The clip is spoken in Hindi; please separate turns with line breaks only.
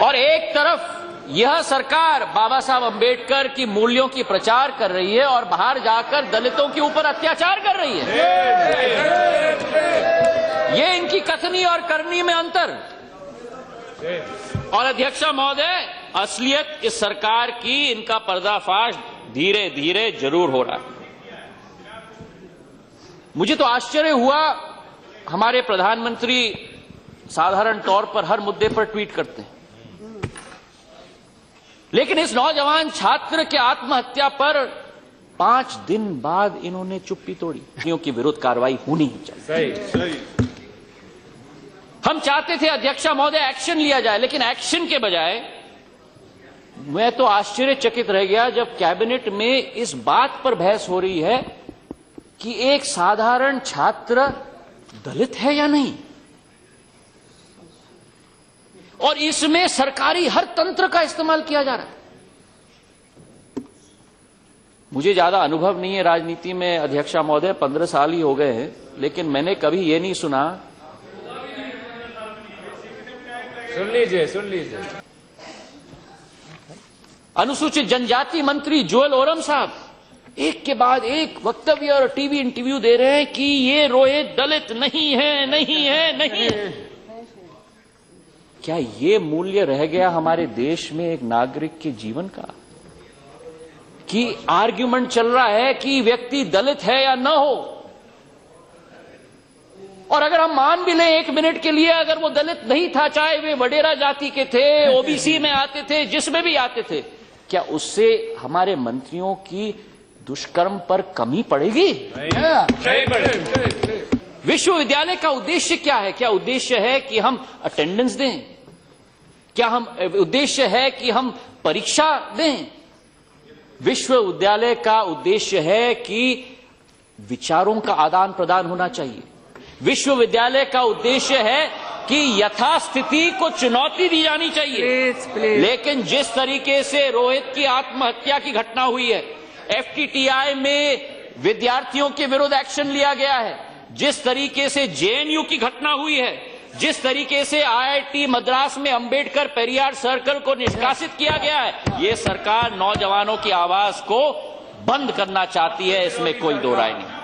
और एक तरफ यह सरकार बाबा साहब अंबेडकर की मूल्यों की प्रचार कर रही है और बाहर जाकर दलितों के ऊपर अत्याचार कर रही है। ये इनकी कथनी और करनी में अंतर। और अध्यक्षा महोदय, असलियत इस सरकार की, इनका पर्दाफाश धीरे धीरे जरूर हो रहा है। मुझे तो आश्चर्य हुआ, हमारे प्रधानमंत्री साधारण तौर पर हर मुद्दे पर ट्वीट करते हैं, लेकिन इस नौजवान छात्र के आत्महत्या पर 5 दिन बाद इन्होंने चुप्पी तोड़ी। क्योंकि विरुद्ध कार्रवाई होनी ही चाहिए। सही। हम चाहते थे अध्यक्षा महोदय एक्शन लिया जाए, लेकिन एक्शन के बजाय मैं तो आश्चर्यचकित रह गया जब कैबिनेट में इस बात पर बहस हो रही है कि एक साधारण छात्र दलित है या नहीं, और इसमें सरकारी हर तंत्र का इस्तेमाल किया जा रहा है। मुझे ज्यादा अनुभव नहीं है राजनीति में अध्यक्षा महोदय, 15 साल ही हो गए हैं, लेकिन मैंने कभी यह नहीं सुना।
सुन लीजिए।
अनुसूचित जनजाति मंत्री जोएल ओरम साहब एक के बाद एक वक्तव्य और टीवी इंटरव्यू दे रहे हैं कि ये रोहित दलित नहीं है। क्या ये मूल्य रह गया हमारे देश में एक नागरिक के जीवन का, कि आर्ग्यूमेंट चल रहा है कि व्यक्ति दलित है या न हो, और अगर हम मान भी लें 1 मिनट के लिए, अगर वो दलित नहीं था, चाहे वे वडेरा जाति के थे, ओबीसी में आते थे, जिसमें भी आते थे, क्या उससे हमारे मंत्रियों की दुष्कर्म पर कमी पड़ेगी? विश्वविद्यालय का उद्देश्य क्या है? क्या उद्देश्य है कि हम अटेंडेंस दें? क्या हम उद्देश्य है कि हम परीक्षा दें? विश्वविद्यालय का उद्देश्य है कि विचारों का आदान प्रदान होना चाहिए। विश्वविद्यालय का उद्देश्य है कि यथास्थिति को चुनौती दी जानी चाहिए। प्लीज। लेकिन जिस तरीके से रोहित की आत्महत्या की घटना हुई है, एफटीटीआई में विद्यार्थियों के विरुद्ध एक्शन लिया गया है, जिस तरीके से जेएनयू की घटना हुई है, जिस तरीके से आईआईटी मद्रास में अंबेडकर पेरियार सर्कल को निष्कासित किया गया है, ये सरकार नौजवानों की आवाज को बंद करना चाहती है, इसमें कोई दो राय नहीं।